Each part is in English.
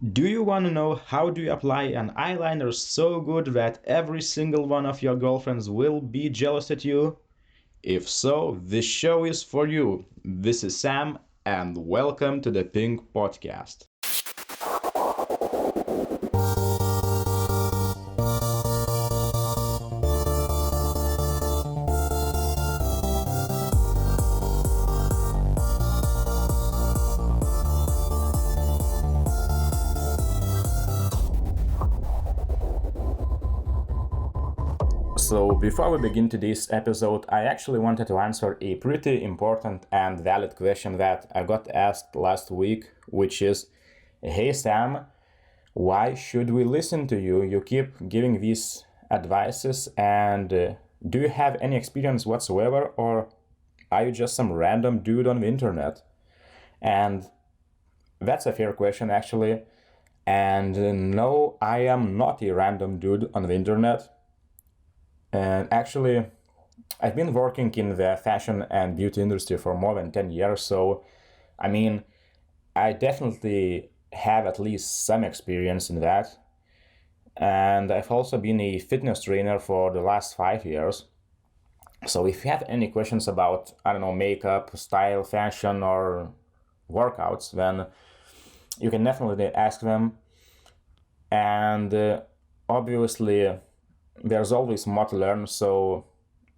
Do you want to know how do you apply an eyeliner so good that every single one of your girlfriends will be jealous at you? If so, this show is for you. This is Sam, and welcome to the Pink Podcast. So, before we begin today's episode, I actually wanted to answer a pretty important and valid question that I got asked last week, which is, hey Sam, why should we listen to you? You keep giving these advices, and do you have any experience whatsoever, or are you just some random dude on the internet? And that's a fair question, actually. And no, I am not a random dude on the internet. And actually, I've been working in the fashion and beauty industry for more than 10 years, so I mean, I definitely have at least some experience in that. And I've also been a fitness trainer for the last 5 years. So if you have any questions about, I don't know, makeup, style, fashion, or workouts, then you can definitely ask them. And obviously, there's always more to learn. So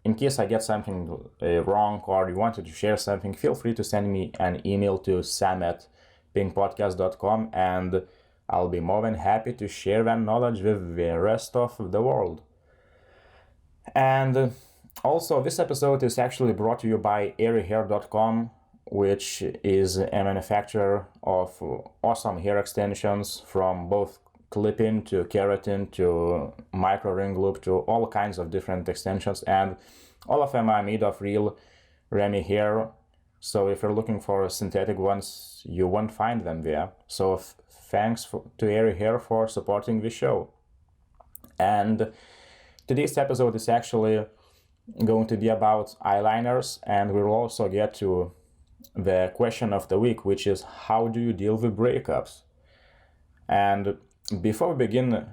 in case I get something wrong or you wanted to share something, feel free to send me an email to sam@pinkpodcast.com, and I'll be more than happy to share that knowledge with the rest of the world. And also, this episode is actually brought to you by airyhair.com, which is a manufacturer of awesome hair extensions from both clip-in to keratin to micro ring loop to all kinds of different extensions, and all of them are made of real Remy hair. So if you're looking for synthetic ones, you won't find them there. So thanks to Airy Hair for supporting the show. And today's episode is actually going to be about eyeliners, and we'll also get to the question of the week, which is, how do you deal with breakups? And before we begin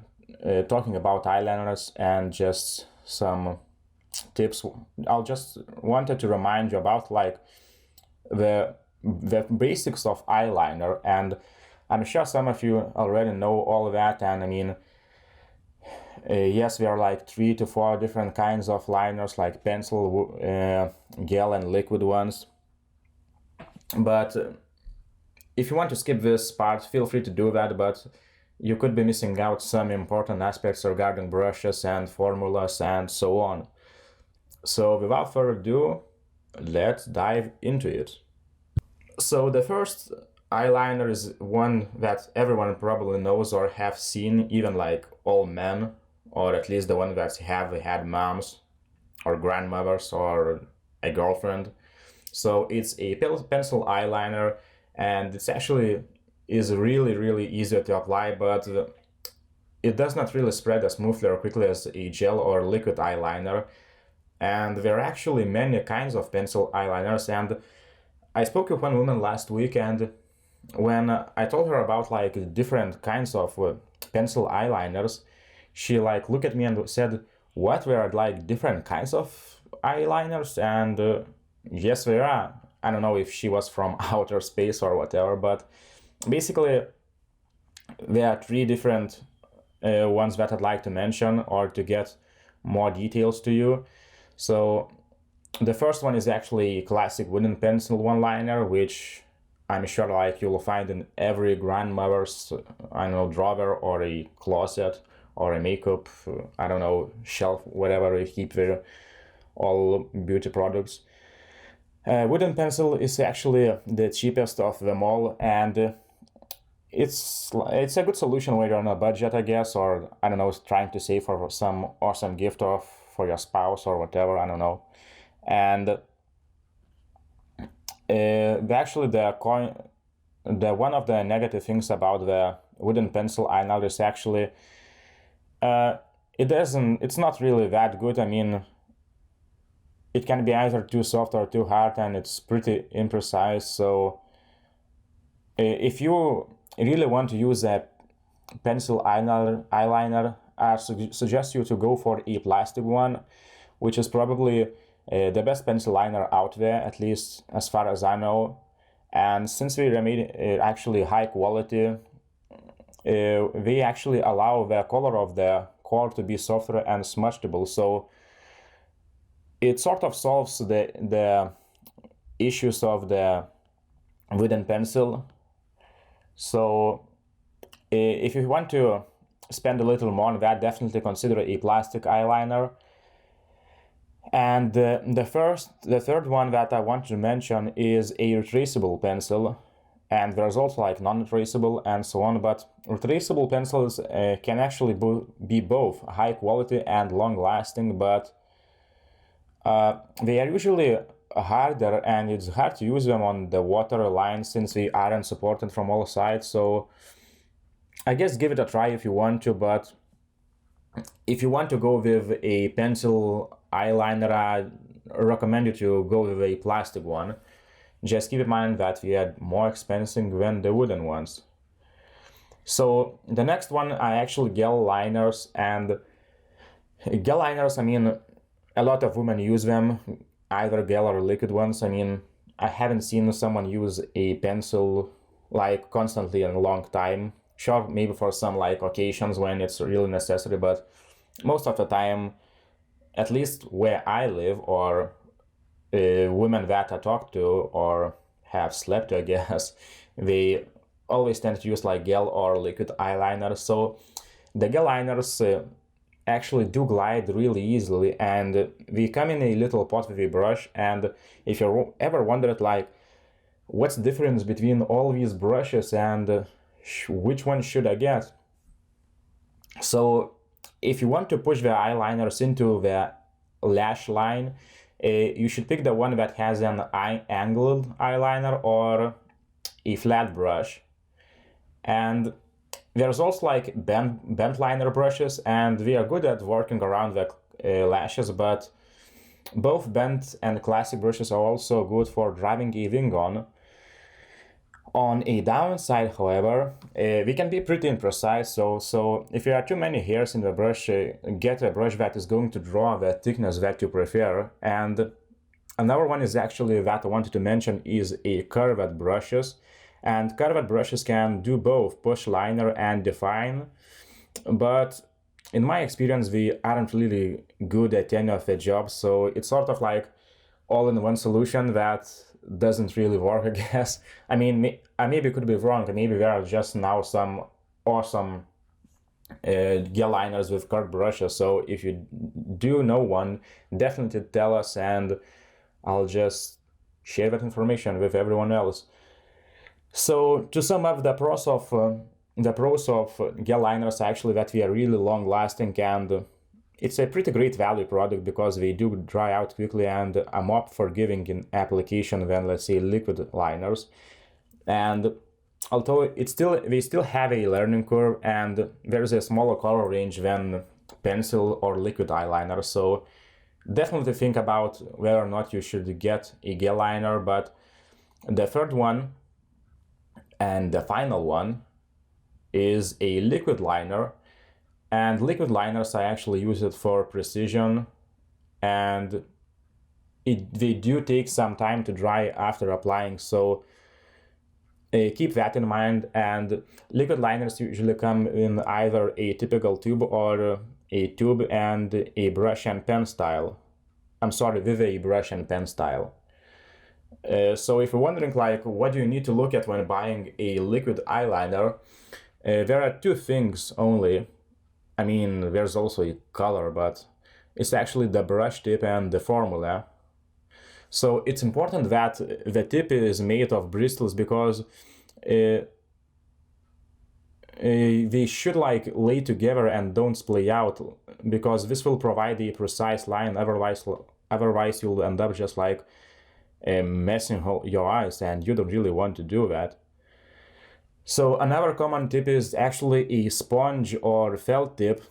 talking about eyeliners and just some tips, I'll just wanted to remind you about like the basics of eyeliner, and I'm sure some of you already know all of that. And I mean, yes, there are like 3 to 4 different kinds of liners, like pencil, gel, and liquid ones. But if you want to skip this part, feel free to do that, but you could be missing out some important aspects regarding brushes and formulas and so on. So without further ado, let's dive into it. So the first eyeliner is one that everyone probably knows or have seen, even like all men, or at least the one that have had moms or grandmothers or a girlfriend. So it's a pencil eyeliner, and it's actually is really easy to apply, but it does not really spread as smoothly or quickly as a gel or liquid eyeliner. And there are actually many kinds of pencil eyeliners, and I spoke with one woman last week, and when I told her about like different kinds of pencil eyeliners, she like looked at me and said, what, there are like different kinds of eyeliners? And yes, there are. I don't know if she was from outer space or whatever, but basically there are 3 different ones that I'd like to mention, or to get more details to you. So the first one is actually a classic wooden pencil one-liner, which I'm sure like you'll find in every grandmother's, I don't know, drawer or a closet or a makeup, I don't know, shelf, whatever you keep there, all beauty products. Wooden pencil is actually the cheapest of them all, and it's a good solution when you're on a budget, I guess, or I don't know, trying to save for some awesome gift of for your spouse or whatever, I don't know. And actually the one of the negative things about the wooden pencil eyeliner is actually it's not really that good. I mean, it can be either too soft or too hard, and it's pretty imprecise. So if you really want to use a pencil eyeliner, I suggest you to go for a plastic one, which is probably the best pencil liner out there, at least as far as I know. And since they made actually high quality, they actually allow the color of the core to be softer and smudgeable. So it sort of solves the issues of the wooden pencil. So if you want to spend a little more on that, definitely consider a plastic eyeliner. And the third one that I want to mention is a retraceable pencil. And there's also like non-retraceable and so on, but retraceable pencils can actually be both high quality and long lasting, but they are usually harder, and it's hard to use them on the water line since they aren't supported from all sides. So I guess give it a try if you want to, but if you want to go with a pencil eyeliner, I recommend you to go with a plastic one. Just keep in mind that they are more expensive than the wooden ones. So the next one are actually gel liners, and gel liners, I mean, a lot of women use them, either gel or liquid ones. I mean, I haven't seen someone use a pencil like constantly in a long time. Sure, maybe for some like occasions when it's really necessary, but most of the time, at least where I live, or women that I talk to or have slept to, I guess, they always tend to use like gel or liquid eyeliner. So the gel liners actually do glide really easily, and they come in a little pot with a brush. And if you ever wondered like what's the difference between all these brushes and which one should I get, so if you want to push the eyeliners into the lash line, you should pick the one that has an angled eyeliner or a flat brush. And there's also like bent liner brushes, and they are good at working around the lashes, but both bent and classic brushes are also good for driving a wing on. On a downside, however, we can be pretty imprecise, so if there are too many hairs in the brush, get a brush that is going to draw the thickness that you prefer. And another one is actually that I wanted to mention is a curved brushes. And curved brushes can do both push liner and define, but in my experience, we aren't really good at any of the jobs, so it's sort of like all-in-one solution that doesn't really work, I guess. I mean, I maybe could be wrong. Maybe there are just now some awesome gel liners with curved brushes. So if you do know one, definitely tell us, and I'll just share that information with everyone else. So to sum up, the pros of gel liners are actually that they are really long lasting, and it's a pretty great value product because they do dry out quickly and are more forgiving in application than, let's say, liquid liners. And although they still have a learning curve, and there's a smaller color range than pencil or liquid eyeliner, so definitely think about whether or not you should get a gel liner. But the third one and the final one is a liquid liner. And liquid liners, I actually use it for precision, and they do take some time to dry after applying, so keep that in mind. And liquid liners usually come in either a typical tube or a tube and a brush and pen style. I'm sorry, with a brush and pen style. So if you're wondering like what do you need to look at when buying a liquid eyeliner, there are two things only. I mean, there's also a color, but it's actually the brush tip and the formula. So it's important that the tip is made of bristles, because they should like lay together and don't splay out, because this will provide a precise line. Otherwise you'll end up just like messing your eyes, and you don't really want to do that. So another common tip is actually a sponge or felt tip,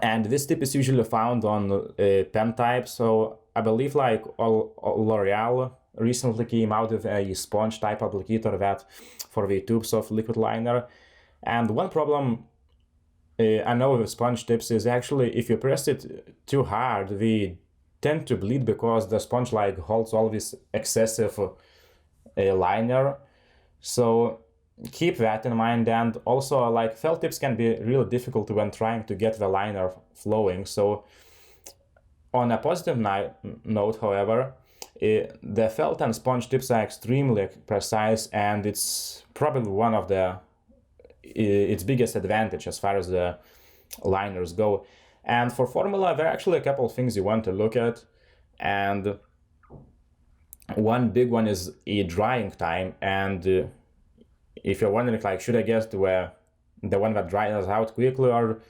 and this tip is usually found on pen type. So I believe like L'Oreal recently came out with a sponge type applicator that for the tubes of liquid liner. And one problem I know with sponge tips is actually if you press it too hard, they tend to bleed because the sponge like holds all this excessive liner. So keep that in mind. And also like felt tips can be really difficult when trying to get the liner flowing. So on a positive note, however, the felt and sponge tips are extremely precise, and it's probably one of its biggest advantage as far as the liners go. And for formula, there are actually a couple of things you want to look at, and one big one is a drying time. And if you're wondering, like, should I guess the one that dries out quickly or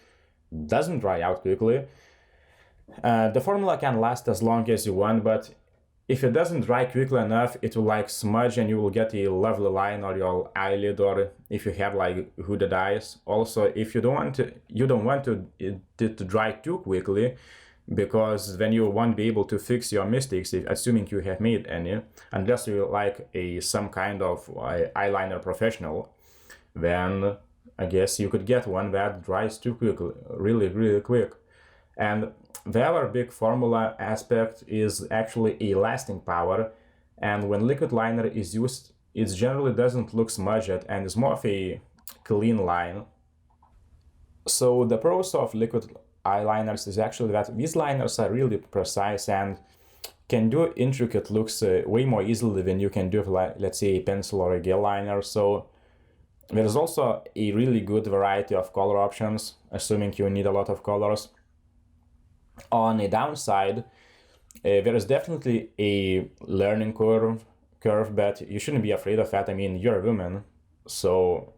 doesn't dry out quickly, the formula can last as long as you want, but if it doesn't dry quickly enough, it will like smudge and you will get a lovely line on your eyelid, or if you have like hooded eyes. Also, if you don't want it to dry too quickly, because then you won't be able to fix your mistakes, assuming you have made any, unless you're like some kind of eyeliner professional. Then I guess you could get one that dries too quickly, really, really quick. And the other big formula aspect is actually a lasting power, and when liquid liner is used, it generally doesn't look smudged and is more of a clean line. So the pros of liquid eyeliners is actually that these liners are really precise and can do intricate looks way more easily than you can do with, like, let's say, a pencil or a gel liner. So there's also a really good variety of color options, assuming you need a lot of colors. On a downside, there is definitely a learning curve, but you shouldn't be afraid of that. I mean, you're a woman, so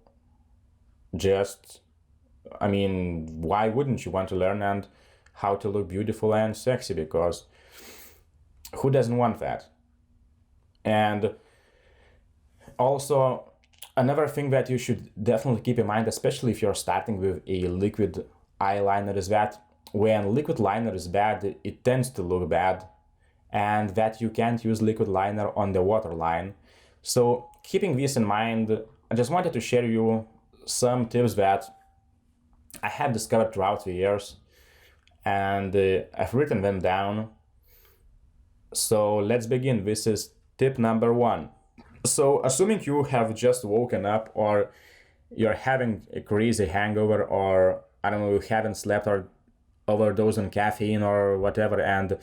why wouldn't you want to learn and how to look beautiful and sexy? Because who doesn't want that? And also, another thing that you should definitely keep in mind, especially if you're starting with a liquid eyeliner, is that when liquid liner is bad, it tends to look bad, and that you can't use liquid liner on the waterline. So keeping this in mind, I just wanted to share you some tips that I have discovered throughout the years, and I've written them down. So let's begin. This is tip number 1. So assuming you have just woken up, or you're having a crazy hangover, or I don't know, you haven't slept or overdose on caffeine or whatever, and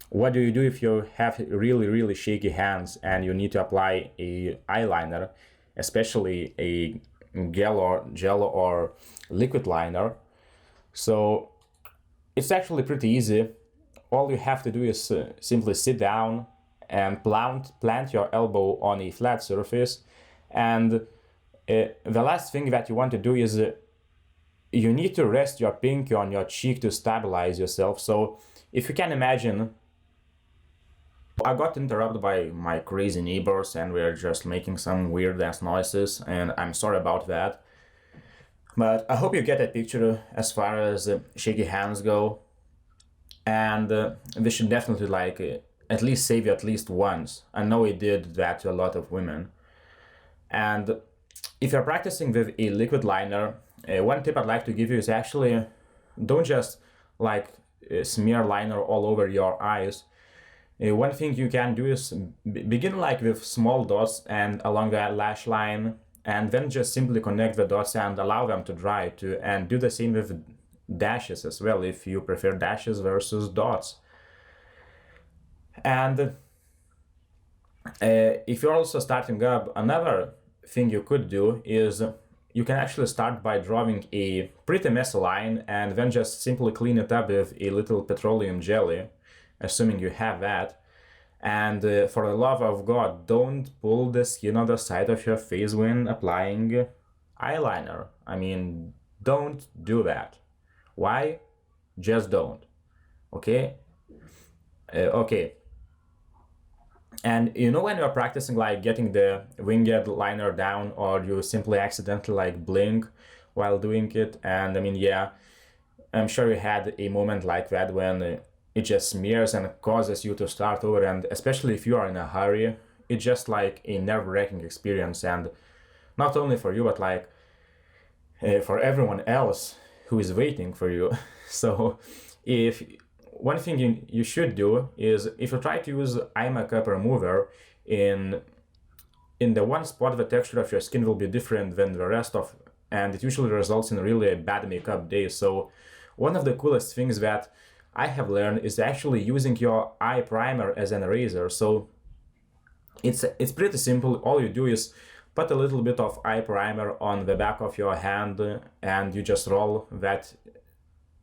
what do you do if you have really, really shaky hands and you need to apply a eyeliner, especially a gel or liquid liner? So it's actually pretty easy. All you have to do is simply sit down and plant your elbow on a flat surface, and the last thing that you want to do is you need to rest your pinky on your cheek to stabilize yourself. So if you can imagine, I got interrupted by my crazy neighbors and we're just making some weird ass noises, and I'm sorry about that. But I hope you get a picture as far as shaky hands go. And this should definitely at least save you at least once. I know it did that to a lot of women. And if you're practicing with a liquid liner, one tip I'd like to give you is actually don't just smear liner all over your eyes. One thing you can do is begin with small dots and along the lash line, and then just simply connect the dots and allow them to dry too, and do the same with dashes as well if you prefer dashes versus dots. And if you're also starting up, another thing you could do is you can actually start by drawing a pretty messy line and then just simply clean it up with a little petroleum jelly, assuming you have that. And for the love of God, don't pull the skin on the side of your face when applying eyeliner. I mean, don't do that. Why? Just don't. Okay? Okay. And when you're practicing getting the winged liner down, or you simply accidentally blink while doing it, and I'm sure you had a moment like that when it just smears and causes you to start over, and especially if you are in a hurry, it's just a nerve-wracking experience, and not only for you, but for everyone else who is waiting for you. So if one thing you should do is, if you try to use eye makeup remover in the one spot, the texture of your skin will be different than the rest of, and it usually results in really a bad makeup day. So one of the coolest things that I have learned is actually using your eye primer as an eraser. So it's pretty simple. All you do is put a little bit of eye primer on the back of your hand, and you just roll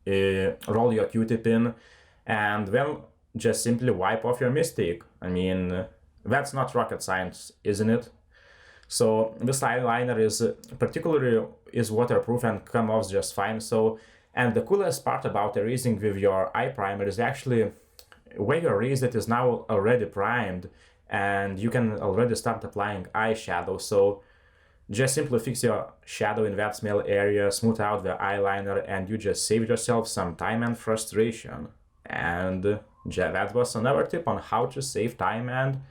your Q-tip in, and then just simply wipe off your mistake. I mean, that's not rocket science, isn't it? So this eyeliner is waterproof and comes off just fine. So, and the coolest part about erasing with your eye primer is actually where you erase it is now already primed, and you can already start applying eyeshadow. So just simply fix your shadow in that small area, smooth out the eyeliner, and you just saved yourself some time and frustration. And that was another tip on how to save time and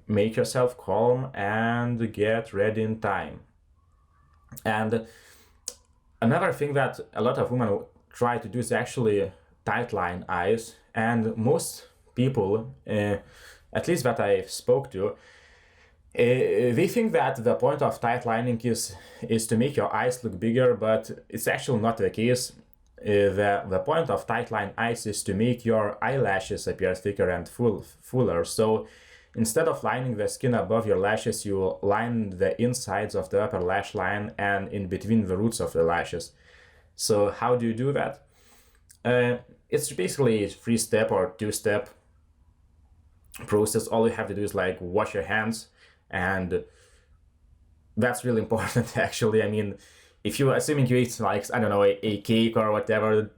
make yourself calm and get ready in time. And another thing that a lot of women try to do is actually tightline eyes, and most people, at least that I spoke to, they think that the point of tight lining is to make your eyes look bigger, but it's actually not the case. The point of tight line eyes is to make your eyelashes appear thicker and fuller. So instead of lining the skin above your lashes, you line the insides of the upper lash line and in between the roots of the lashes. So how do you do that? It's basically a 3-step or 2-step process. All you have to do is like wash your hands, and that's really important actually. I mean, if you, assuming you eat like, I don't know, a cake or whatever,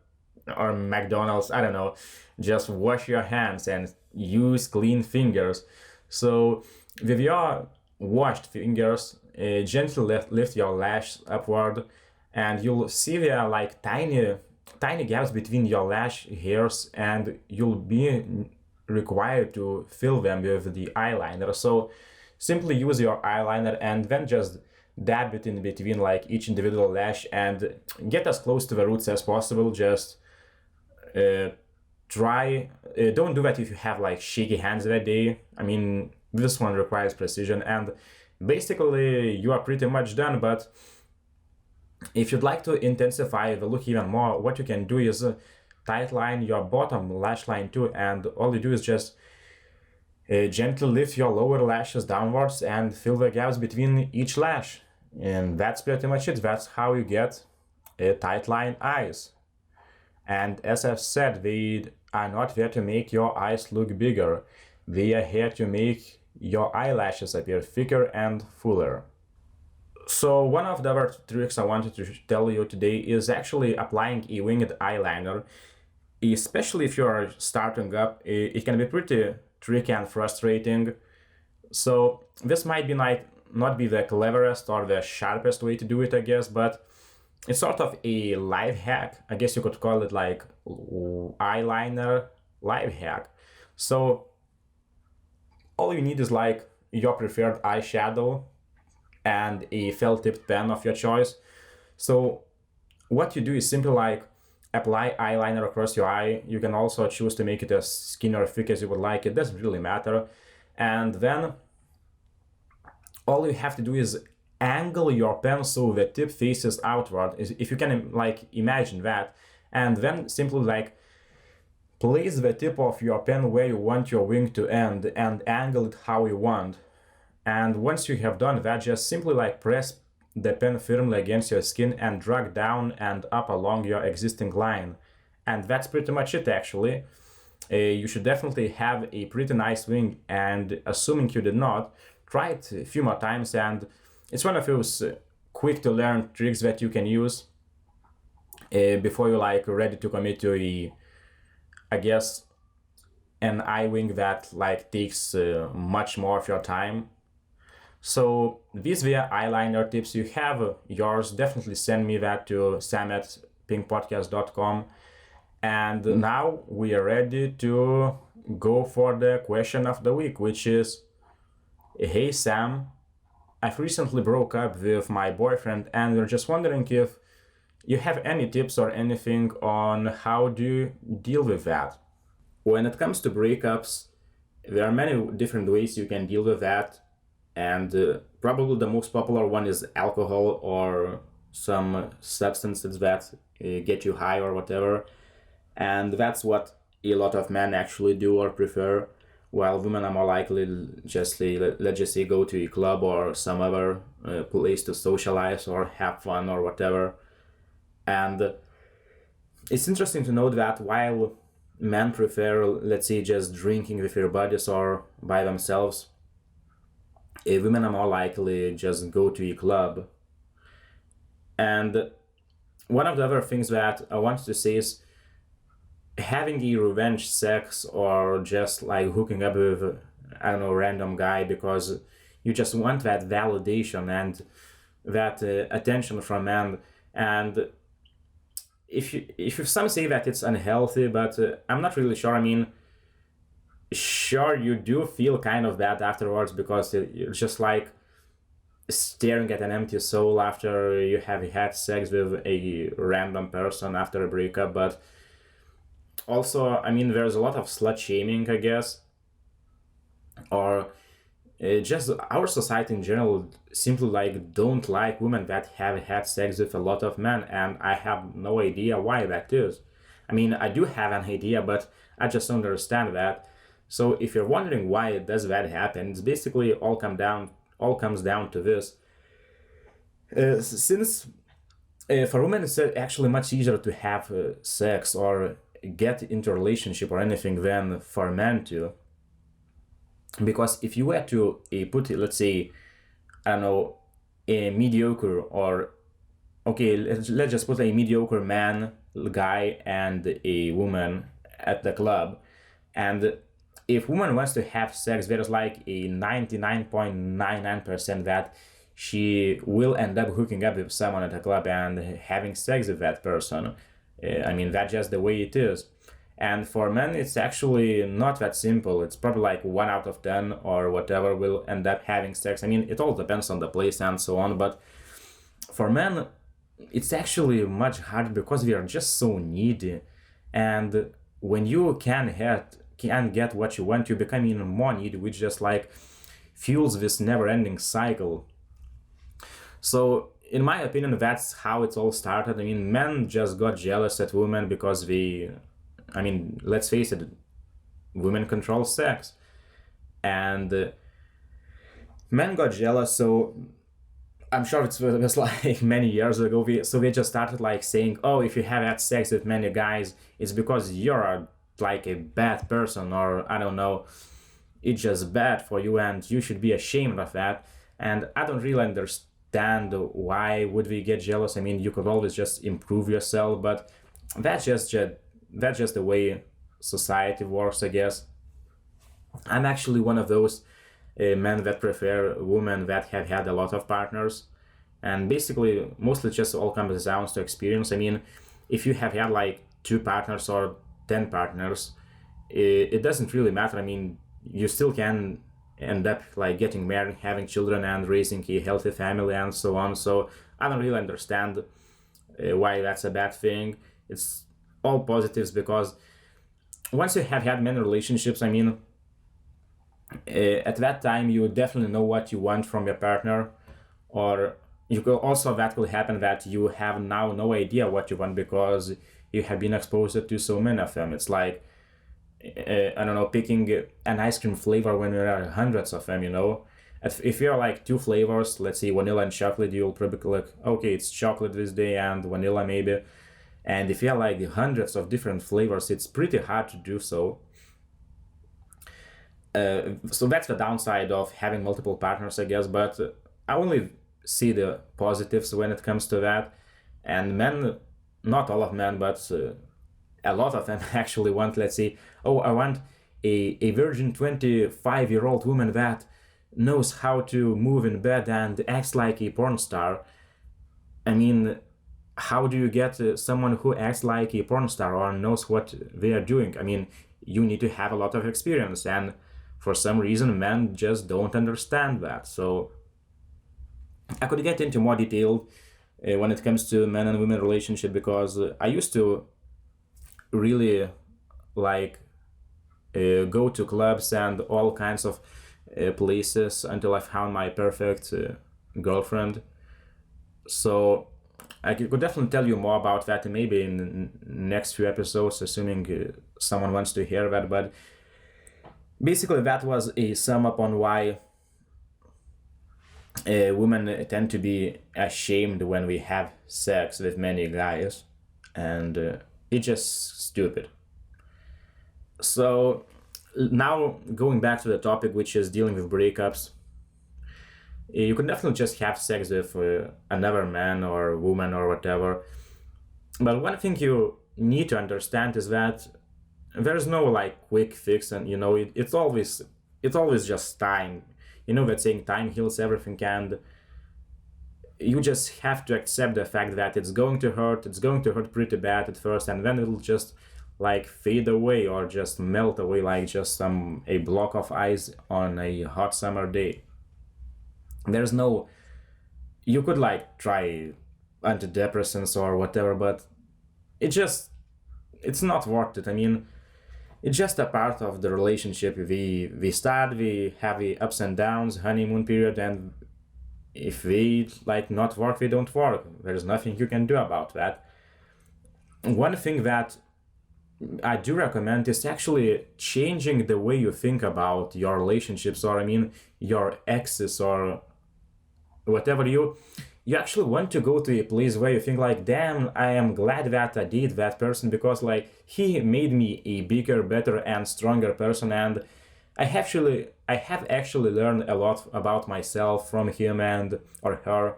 or McDonald's, I don't know, just wash your hands and use clean fingers. So with your washed fingers, gently lift your lash upward, and you'll see there are like tiny gaps between your lash hairs, and you'll be required to fill them with the eyeliner. So simply use your eyeliner and then just dab it in between like each individual lash and get as close to the roots as possible. Just don't do that if you have like shaky hands that day. I mean, this one requires precision, and basically you are pretty much done. But if you'd like to intensify the look even more, what you can do is tight line your bottom lash line too, and all you do is just gently lift your lower lashes downwards and fill the gaps between each lash. And that's pretty much it. That's how you get tight line eyes. And as I've said, they are not there to make your eyes look bigger. They are here to make your eyelashes appear thicker and fuller. So one of the other tricks I wanted to tell you today is actually applying a winged eyeliner. Especially if you are starting up, it can be pretty tricky and frustrating. So this might be not be the cleverest or the sharpest way to do it, I guess, but it's sort of a life hack. I guess you could call it like eyeliner life hack. So all you need is like your preferred eyeshadow and a felt-tipped pen of your choice. So what you do is simply like apply eyeliner across your eye. You can also choose to make it as skinny or thick as you would like. It doesn't really matter. And then all you have to do is angle your pen so the tip faces outward, if you can like imagine that, and then simply like place the tip of your pen where you want your wing to end and angle it how you want. And once you have done that, just simply like press the pen firmly against your skin and drag down and up along your existing line. And that's pretty much it actually. You should definitely have a pretty nice wing, and assuming you did not, try it a few more times, and it's one of those quick to learn tricks that you can use before you're like ready to commit to I guess an eye wing that like takes much more of your time. So these were eyeliner tips. You have yours, definitely send me that to sam@pinkpodcast.com. And now we are ready to go for the question of the week, which is, hey Sam, I've recently broke up with my boyfriend, and we're just wondering if you have any tips or anything on how do you deal with that. When it comes to breakups, there are many different ways you can deal with that, and probably the most popular one is alcohol or some substances that get you high or whatever, and that's what a lot of men actually do or prefer, while women are more likely just let's just say go to a club or some other place to socialize or have fun or whatever. And it's interesting to note that while men prefer, let's say, just drinking with their buddies or by themselves, women are more likely just go to a club. And one of the other things that I wanted to say is having a revenge sex or just like hooking up with, I don't know, random guy because you just want that validation and that attention from men. And if some say that it's unhealthy, but I'm not really sure. I mean, sure, you do feel kind of bad afterwards because you're just like staring at an empty soul after you have had sex with a random person after a breakup. But also, I mean, there's a lot of slut shaming, I guess, or just our society in general simply like don't like women that have had sex with a lot of men, and I have no idea why that is. I mean, I do have an idea, but I just don't understand that. So if you're wondering why does that happen, it's basically all comes down to this. Since for women it's actually much easier to have sex or get into a relationship or anything than for men to, because if you were to put, let's say, I don't know, a mediocre or okay, let's just put a mediocre man, guy, and a woman at the club, and if woman wants to have sex, there's like a 99.99% that she will end up hooking up with someone at a club and having sex with that person. I mean, that's just the way it is. And for men, it's actually not that simple. It's probably like 1 out of 10 or whatever will end up having sex. I mean, it all depends on the place and so on. But for men, it's actually much harder because we are just so needy. And when you can get what you want, you become even more needy, which just like fuels this never-ending cycle. So in my opinion, that's how it all started. I mean, men just got jealous at women because I mean, let's face it, women control sex. And men got jealous, so I'm sure it was like many years ago. So they just started like saying, oh, if you have had sex with many guys, it's because you're like a bad person, or I don't know, it's just bad for you and you should be ashamed of that. And I don't really understand why would we get jealous. I mean, you could always just improve yourself, but that's just the way society works, I guess. I'm actually one of those men that prefer women that have had a lot of partners, and basically mostly just all comes down to experience. I mean, if you have had like 2 partners or 10 partners, it doesn't really matter. I mean, you still can end up like getting married, having children, and raising a healthy family and so on. So I don't really understand why that's a bad thing. It's all positives because once you have had many relationships, I mean, at that time you definitely know what you want from your partner, or you could also that could happen that you have now no idea what you want because you have been exposed to so many of them. It's like I don't know, picking an ice cream flavor when there are hundreds of them, you know. If you're like 2 flavors, let's say vanilla and chocolate, you'll probably like, okay, it's chocolate this day and vanilla maybe. And if you have like hundreds of different flavors, it's pretty hard to do so. So that's the downside of having multiple partners, I guess. But I only see the positives when it comes to that. And men, not all of men, but a lot of them actually want, let's say, oh, I want a virgin 25-year-old woman that knows how to move in bed and acts like a porn star. I mean, how do you get someone who acts like a porn star or knows what they are doing? I mean, you need to have a lot of experience, and for some reason men just don't understand that. So I could get into more detail when it comes to men and women relationship, because I used to really like go to clubs and all kinds of places until I found my perfect girlfriend. So I could definitely tell you more about that maybe in the next few episodes, assuming someone wants to hear that. But basically, that was a sum up on why women tend to be ashamed when we have sex with many guys, and it's just stupid. So now going back to the topic, which is dealing with breakups, you can definitely just have sex with another man or woman or whatever. But one thing you need to understand is that there's no like quick fix, and it's always just time. You know that saying, time heals everything, and you just have to accept the fact that it's going to hurt. It's going to hurt pretty bad at first, and then it'll just like fade away or just melt away like just a block of ice on a hot summer day. There's no, you could like try antidepressants or whatever, but it just, it's not worth it. I mean, it's just a part of the relationship. We have the ups and downs, honeymoon period, and if we like not work, we don't work. There's nothing you can do about that. One thing that I do recommend is actually changing the way you think about your relationships, or I mean your exes, or whatever. You actually want to go to a place where you think like, damn, I am glad that I did that person, because like he made me a bigger, better, and stronger person, and I have actually learned a lot about myself from him and or her.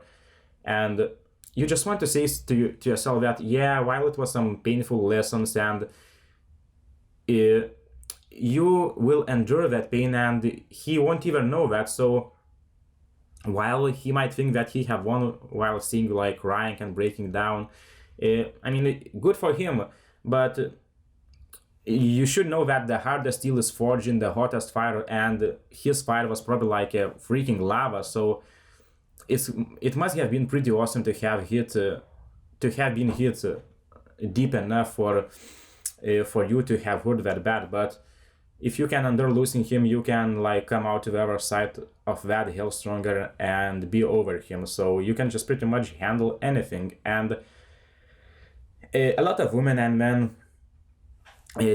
And you just want to say to yourself that, yeah, while it was some painful lessons, and you will endure that pain, and he won't even know that. So while he might think that he have won while seeing you like crying and breaking down, I mean, good for him, but you should know that the hardest steel is forged in the hottest fire, and his fire was probably like a freaking lava. So it must have been pretty awesome to have been hit deep enough for you to have hurt that bad. But if you can endure losing him, you can like come out to the other side of that hell stronger and be over him. So you can just pretty much handle anything. And a lot of women and men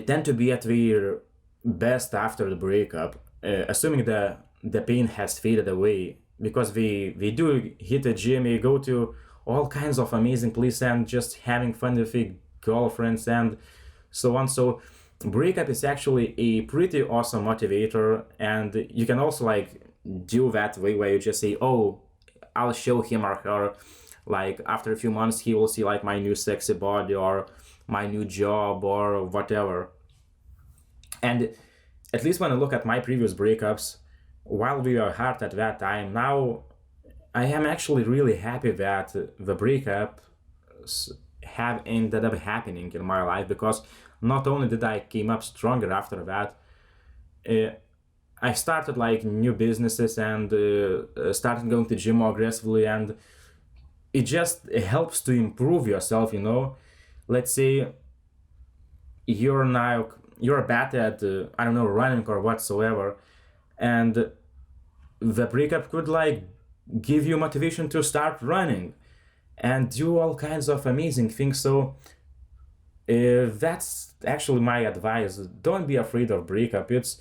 tend to be at their best after the breakup, assuming the pain has faded away, because we do hit the gym, we go to all kinds of amazing places and just having fun with the girlfriends and so on. So breakup is actually a pretty awesome motivator, and you can also like do that way where you just say, oh, I'll show him or her, like after a few months he will see like my new sexy body or my new job or whatever. And at least when I look at my previous breakups, while we were hard at that time, now I am actually really happy that the breakup have ended up happening in my life, because not only did I came up stronger after that, uh, I started like new businesses and started going to gym more aggressively, and it just helps to improve yourself. Let's say you're bad at I don't know, running or whatsoever, and the breakup could like give you motivation to start running and do all kinds of amazing things. So that's actually my advice. Don't be afraid of breakup. It's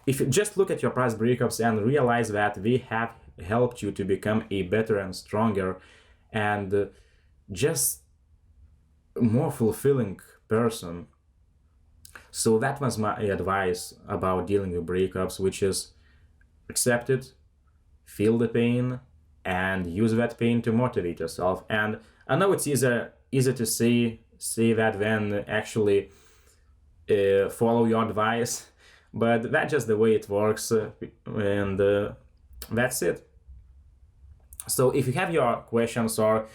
If you just look at your past breakups and realize that they have helped you to become a better and stronger and just more fulfilling person. So that was my advice about dealing with breakups, which is accept it, feel the pain, and use that pain to motivate yourself. And I know it's easier to say that than actually follow your advice, but that's just the way it works, and that's it. So if you have your questions or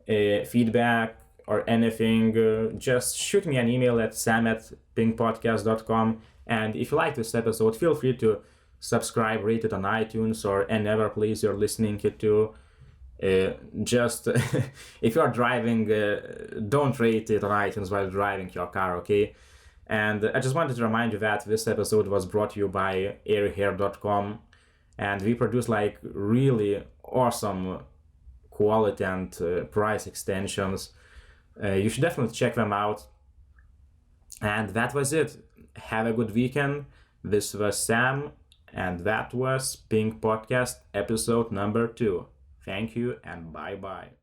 feedback or anything, just shoot me an email at sam@pingpodcast.com. And if you like this episode, feel free to subscribe, rate it on iTunes or any other place you're listening it to. Just if you are driving, don't rate it on iTunes while driving your car, okay? And I just wanted to remind you that this episode was brought to you by airyhair.com, and we produce like really awesome quality and price extensions. You should definitely check them out. And that was it. Have a good weekend. This was Sam, and that was Pink Podcast episode number 2. Thank you and bye bye.